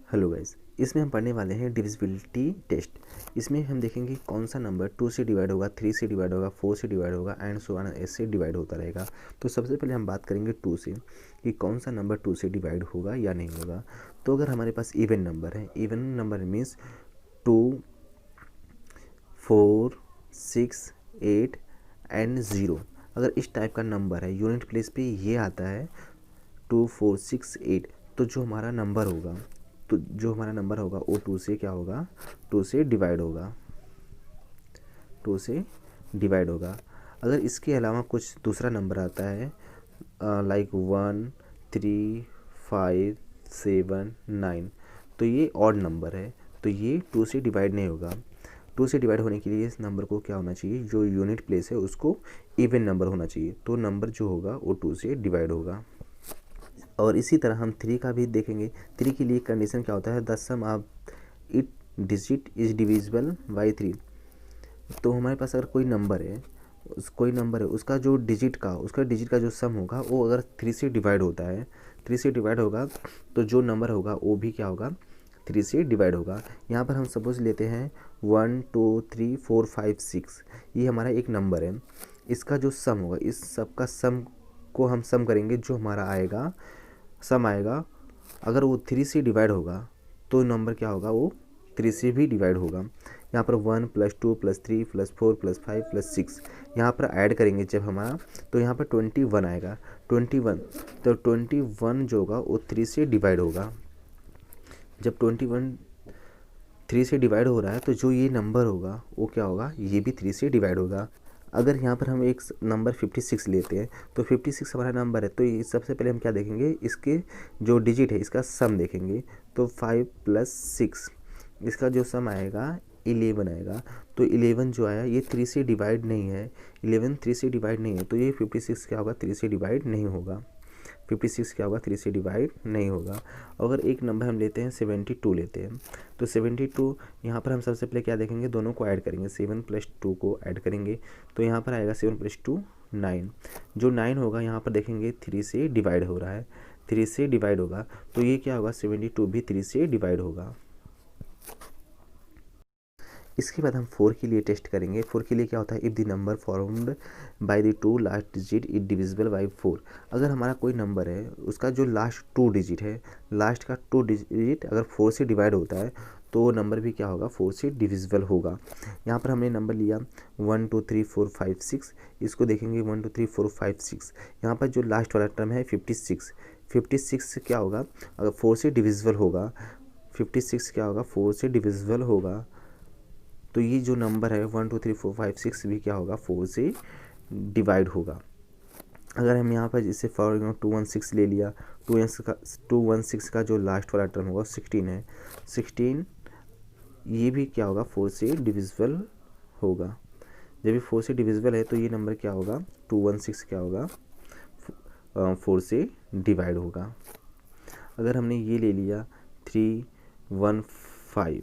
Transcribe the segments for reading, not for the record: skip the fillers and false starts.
Hello guys, इसमें हम पढ़ने वाले हैं डिविजिबिलिटी टेस्ट। इसमें हम देखेंगे कौन सा नंबर 2 से डिवाइड होगा, 3 से डिवाइड होगा, 4 से डिवाइड होगा एंड सो ऑन ऐसे डिवाइड होता रहेगा। तो सबसे पहले हम बात करेंगे 2 से कि कौन सा नंबर 2 से डिवाइड होगा या नहीं होगा। तो अगर हमारे पास इवन नंबर है, इवन नंबर मीन्स 2, 4, 6, 8 एंड 0। अगर इस टाइप का नंबर है, यूनिट प्लेस पे ये आता है 2, 4, 6, 8, तो जो हमारा नंबर होगा वो 2 से क्या होगा, 2 से डिवाइड होगा, 2 से डिवाइड होगा। अगर इसके अलावा कुछ दूसरा नंबर आता है लाइक 1, 3, 5, 7, 9, तो ये ऑड नंबर है, तो ये 2 से डिवाइड नहीं होगा। 2 से डिवाइड होने के लिए इस नंबर को क्या होना चाहिए, जो यूनिट प्लेस है उसको इवन नंबर होना चाहिए, तो नंबर जो होगा वो 2 से डिवाइड होगा। और इसी तरह हम 3 का भी देखेंगे। 3 के लिए कंडीशन क्या होता है, the sum of it digit is divisible by 3। तो हमारे पास अगर कोई नंबर है उसका डिजिट का जो सम होगा वो अगर 3 से डिवाइड होता है, 3 से डिवाइड होगा, तो जो नंबर होगा वो भी क्या होगा, 3 से डिवाइड होगा। यहाँ पर हम सपोज लेते हैं 1, 2, 3, 4, 5, 6, ये हमारा एक नंबर है। इसका जो सम होगा, इस सब का सम को हम सम करेंगे, जो हमारा आएगा सम आएगा, अगर वो 3 से डिवाइड होगा तो नंबर क्या होगा, वो 3 से भी डिवाइड होगा। यहाँ पर 1 + 2 + 3 + 4 + 5 + 6 यहाँ पर ऐड करेंगे जब हमारा, तो यहाँ पर 21 आएगा। 21, तो 21 जो होगा वो 3 से डिवाइड होगा। जब 21 3 से डिवाइड हो रहा है तो जो ये नंबर होगा वो क्या होगा, ये भी 3 से डिवाइड होगा। अगर यहाँ पर हम एक नंबर 56 लेते हैं, तो 56 हमारा नंबर है, तो ये सबसे पहले हम क्या देखेंगे, इसके जो डिजिट है इसका सम देखेंगे। तो 5 + 6 इसका जो सम आएगा 11 आएगा। तो 11 जो आया ये 3 से डिवाइड नहीं है, 11 3 से डिवाइड नहीं है, तो ये 56 क्या होगा, 3 से डिवाइड नहीं होगा। 56 क्या होगा, 3 से डिवाइड नहीं होगा। अगर एक नंबर हम लेते हैं 72 लेते हैं, तो 72 यहाँ पर हम सबसे पहले क्या देखेंगे, दोनों को ऐड करेंगे, 7 + 2 को ऐड करेंगे, तो यहाँ पर आएगा 7 + 2 9। जो 9 होगा यहाँ पर देखेंगे 3 से डिवाइड हो रहा है, 3 से डिवाइड होगा, तो ये क्या होगा, 72 भी 3 से डिवाइड होगा। इसके बाद हम 4 के लिए टेस्ट करेंगे। 4 के लिए क्या होता है, if the number formed by the 2 last digit is divisible by 4। अगर हमारा कोई नंबर है उसका जो लास्ट 2 डिजिट है, लास्ट का 2 डिजिट अगर 4 से डिवाइड होता है तो वो नंबर भी क्या होगा, 4 से डिविजिबल होगा। यहाँ पर हमने नंबर लिया 1, 2, 3, 4, 5, 6, इसको देखेंगे 1, 2, 3, 4, 5, 6। यहाँ पर जो लास्ट वाला टर्म है 56, 56 क्या होगा, अगर 4 से डिविजिबल होगा, 56 क्या होगा, 4 से डिविजिबल होगा, तो ये जो नंबर है 1, 2, 3, 4, 5, 6 भी क्या होगा, 4 से डिवाइड होगा। अगर हम यहाँ पर जैसे फॉर एग्जाम्पल 216 ले लिया, 216 का जो लास्ट वाला टर्म होगा 16 है, 16 ये भी क्या होगा, 4 से डिविजिबल होगा। जब ये 4 से डिविजिबल है तो ये नंबर क्या होगा, 216 क्या होगा, 4 से डिवाइड होगा। अगर हमने ये ले लिया 315,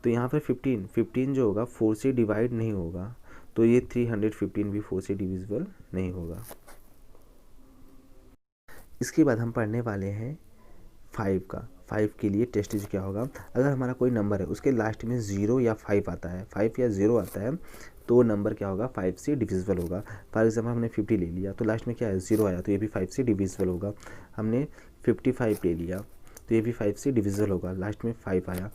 तो यहाँ पर 15 जो होगा 4 से डिवाइड नहीं होगा, तो ये 315 भी 4 से डिविजिबल नहीं होगा। इसके बाद हम पढ़ने वाले हैं 5 का। 5 के लिए टेस्ट क्या होगा, अगर हमारा कोई नंबर है उसके लास्ट में 0 या 5 आता है, 5 या 0 आता है, तो वो नंबर क्या होगा, 5 से डिविजिबल होगा। फॉर एग्जाम्पल हमने 50 ले लिया, तो लास्ट में क्या है, 0 आया, तो ये भी 5 से डिविजिबल होगा। हमने 55 ले लिया, तो ये भी 5 से डिविजिबल होगा, लास्ट में 5 आया।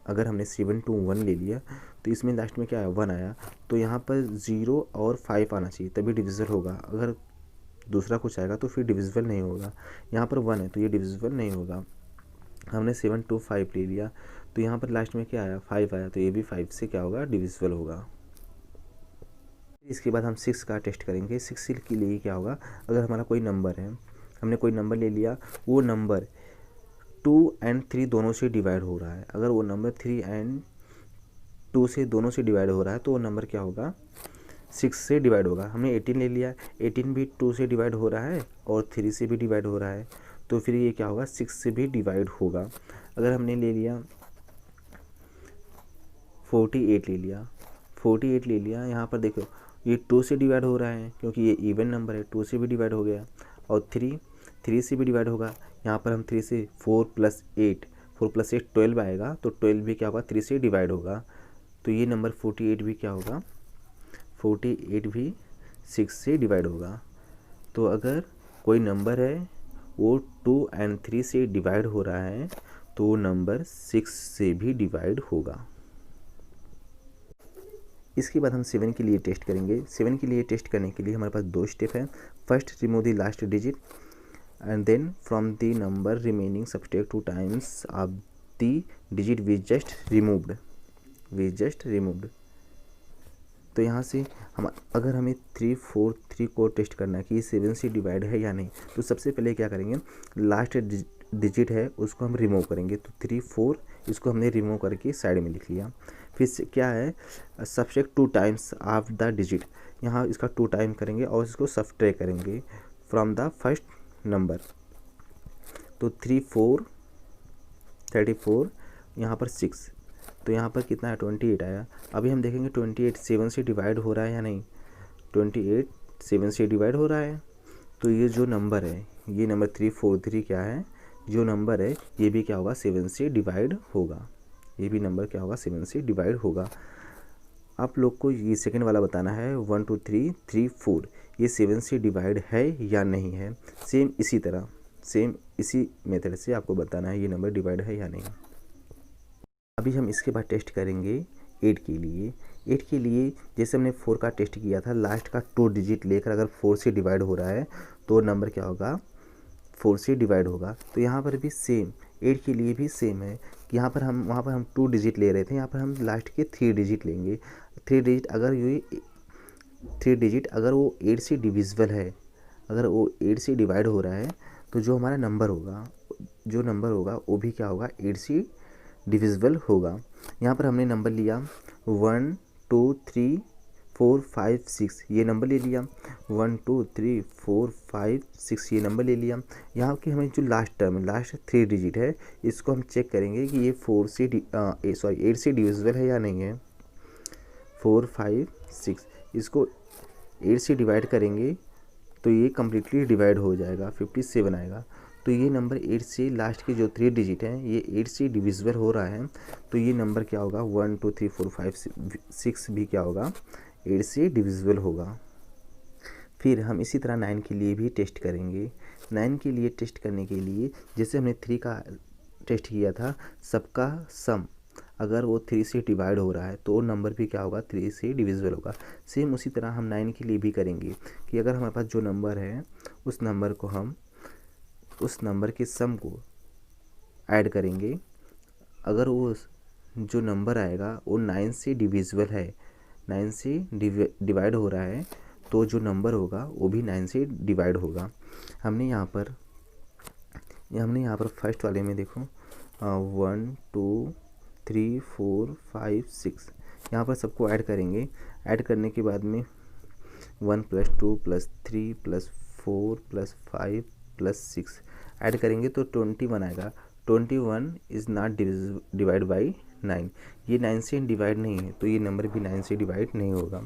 अगर हमने 721 ले लिया, तो इसमें लास्ट में क्या आया, 1 आया, तो यहाँ पर 0 और 5 आना चाहिए तभी डिविजिबल होगा। अगर दूसरा कुछ आएगा तो फिर डिविजिबल नहीं होगा। यहाँ पर 1 है तो ये डिविजिबल नहीं होगा। हमने 725 ले लिया, तो यहाँ पर लास्ट में क्या आया, 5 आया, तो ये भी 5 से क्या होगा, डिविजिबल होगा। इसके बाद हम 6 का टेस्ट करेंगे। 6 के लिए क्या होगा, अगर हमारा कोई नंबर है, हमने कोई नंबर ले लिया, वो नंबर 2 और 3 दोनों से डिवाइड हो रहा है, अगर वो नंबर 3 और 2 से दोनों से डिवाइड हो रहा है तो वो नंबर क्या होगा, 6 से डिवाइड होगा। हमने 18 ले लिया, 18 भी 2 से डिवाइड हो रहा है और 3 से भी डिवाइड हो रहा है, तो फिर ये क्या होगा, 6 से भी डिवाइड होगा। अगर हमने ले लिया 48 ले लिया, 48 ले लिया, यहाँ पर देखो ये 2 से डिवाइड हो रहा है क्योंकि ये इवन नंबर है, 2 से भी डिवाइड हो गया, और 3 से भी डिवाइड होगा। यहाँ पर हम 3 से 4 + 8 4 + 8 12 आएगा, तो 12 भी क्या होगा 3 से डिवाइड होगा। तो ये नंबर 48 भी क्या होगा, 48 भी 6 से डिवाइड होगा। तो अगर कोई नंबर है वो 2 और 3 से डिवाइड हो रहा है तो वो नंबर 6 से भी डिवाइड होगा। इसके बाद हम 7 के लिए टेस्ट करेंगे। 7 के लिए टेस्ट करने के लिए हमारे पास 2 स्टेप है। First, remove the last digit and then from the number remaining subtract 2 times of the digit we just removed. तो यहाँ से हम अगर हमें 3 4 3 को टेस्ट करना है कि 7 से डिवाइड है या नहीं, तो सबसे पहले क्या करेंगे, लास्ट डिजिट है उसको हम रिमूव करेंगे। तो 3 4 इसको हमने रिमूव करके साइड में लिख लिया। फिर क्या है, subtract 2 times of the digit, यहाँ इसका 2 टाइम करेंगे और इसको सब्सट्रैक्ट करेंगे फ्रॉम द फर्स्ट नंबर। तो 3 4 34, यहाँ पर 6, तो यहाँ पर कितना है 28 आया। अभी हम देखेंगे 28 7 से डिवाइड हो रहा है या नहीं। 28 7 से डिवाइड हो रहा है, तो ये जो नंबर है, ये नंबर 343 क्या है, जो नंबर है ये भी क्या होगा 7 से डिवाइड होगा। ये भी नंबर क्या होगा 7 से डिवाइड होगा। आप लोग को ये सेकंड वाला बताना है 1 2 3 3 4 ये 7 से डिवाइड है या नहीं है। सेम इसी तरह, सेम इसी मेथड से आपको बताना है ये नंबर डिवाइड है या नहीं। अभी हम इसके बाद टेस्ट करेंगे 8 के लिए। 8 के लिए जैसे हमने 4 का टेस्ट किया था, लास्ट का 2 डिजिट लेकर अगर 4 से डिवाइड हो रहा है तो नंबर क्या होगा 4 से डिवाइड होगा। तो यहाँ पर भी सेम, 8 के लिए भी सेम है कि यहाँ पर हम वहाँ पर हम 2 डिजिट ले रहे थे, यहाँ पर हम लास्ट के 3 डिजिट लेंगे। 3 डिजिट अगर ये 3 डिजिट अगर वो 8 से डिविजिबल है, अगर वो 8 से डिवाइड हो रहा है तो जो हमारा नंबर होगा, जो नंबर होगा वो भी क्या होगा 8 से डिविजिबल होगा। यहाँ पर हमने नंबर लिया 1 2 3 4 5 6, ये नंबर ले लिया। 1 2 3 4 5 6 ये नंबर ले लिया। यहाँ की हमें जो लास्ट टर्म, लास्ट 3 डिजिट है, इसको हम चेक करेंगे कि ये 8 से डिविजिबल है या नहीं है। 4 5 6 इसको 8 से डिवाइड करेंगे तो ये कम्प्लीटली डिवाइड हो जाएगा, 57 आएगा। तो ये नंबर 8 से लास्ट के जो 3 डिजिट हैं ये 8 से डिविजिबल हो रहा है, तो ये नंबर क्या होगा 1 2 3 4 5 6 भी क्या होगा 8 से डिविजिबल होगा। फिर हम इसी तरह 9 के लिए भी टेस्ट करेंगे। 9 के लिए टेस्ट करने के लिए जैसे हमने 3 का टेस्ट किया था, सबका सम अगर वो 3 से डिवाइड हो रहा है तो वो नंबर भी क्या होगा 3 से डिविजिबल होगा। सेम उसी तरह हम 9 के लिए भी करेंगे कि अगर हमारे पास जो नंबर है उस नंबर को हम उस नंबर के सम को ऐड करेंगे। अगर वो जो नंबर आएगा वो 9 से डिविजिबल है, 9 से डिवाइड हो रहा है, तो जो नंबर होगा वो भी 9 से डिवाइड होगा। हमने यहाँ पर फर्स्ट वाले में देखो 1 2 3 4 5 6 यहाँ पर सबको ऐड करेंगे। ऐड करने के बाद में 1 + 2 + 3 + 4 + 5 + 6 ऐड करेंगे तो 21 आएगा। 21 इज़ नॉट डिवाइड बाई 9, ये 9 से डिवाइड नहीं है, तो ये नंबर भी 9 से डिवाइड नहीं होगा।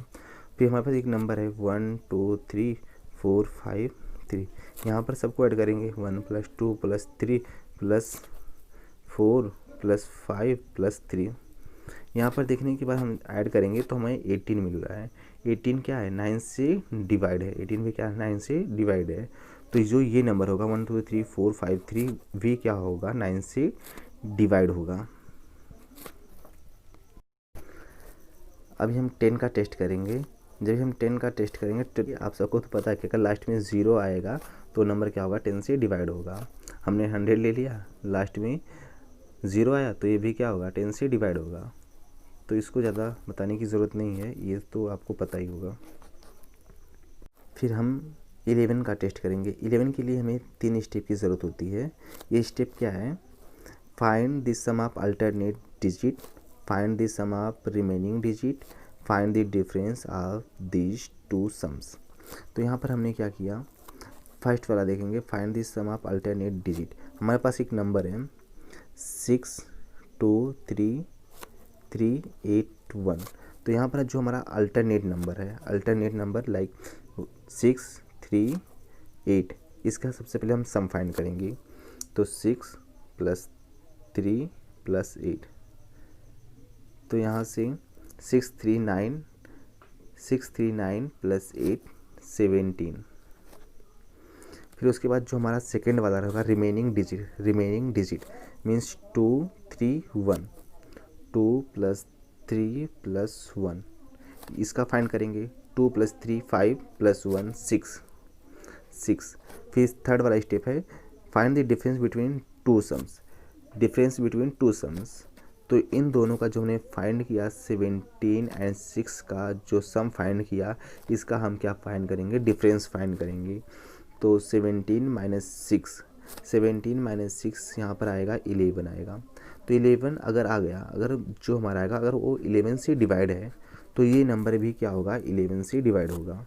फिर हमारे पास एक नंबर है 1 2 3 4 5 3, यहाँ पर सबको ऐड करेंगे 1 + 2 + 3 + 4 + 5 + 3। यहाँ पर देखने के बाद हम ऐड करेंगे तो हमें 18 मिल रहा है। 18 क्या है 9 से डिवाइड है, 18 भी क्या है 9 से डिवाइड है। तो जो ये नंबर होगा 1 2 3 4 5 3 भी क्या होगा 9 से डिवाइड होगा। अभी हम 10 का टेस्ट करेंगे। जब हम 10 का टेस्ट करेंगे तो आप सबको तो पता है कि अगर लास्ट में 0 आएगा तो नंबर क्या होगा 10 से डिवाइड होगा। हमने 100 ले लिया, लास्ट में 0 आया तो ये भी क्या होगा 10 से डिवाइड होगा। तो इसको ज़्यादा बताने की ज़रूरत नहीं है, ये तो आपको पता ही होगा। फिर हम 11 का टेस्ट करेंगे। 11 के लिए हमें 3 स्टेप की ज़रूरत होती है। ये स्टेप क्या है, find the sum of alternate digit, find the sum of remaining digit, find the difference of these 2 sums. तो यहाँ पर हमने क्या किया, फर्स्ट वाला देखेंगे find the sum of alternate digit. हमारे पास एक नंबर है 6 2 3 3 8 1, तो यहाँ पर जो हमारा अल्टरनेट नंबर है, अल्टरनेट नंबर लाइक 6 3 8, इसका सबसे पहले हम सम फाइंड करेंगे। तो 6 + 3 + 8, तो यहाँ से 639 + 8 17। फिर उसके बाद जो हमारा सेकेंड वाला रहेगा रिमेनिंग डिजिट मीन्स 2 3 1, 2 + 3 + 1, इसका फाइंड करेंगे। 2 + 3 5 + 1 6। फिर थर्ड वाला स्टेप है find the difference between two sums. तो इन दोनों का जो हमने फाइंड किया 17 और 6 का जो सम फाइंड किया, इसका हम क्या फाइंड करेंगे, डिफरेंस फाइंड करेंगे। तो 17 - 6 यहाँ पर आएगा 11 आएगा। तो 11 अगर आ गया, अगर जो हमारा आएगा अगर वो 11 से डिवाइड है तो ये नंबर भी क्या होगा, 11 से डिवाइड होगा।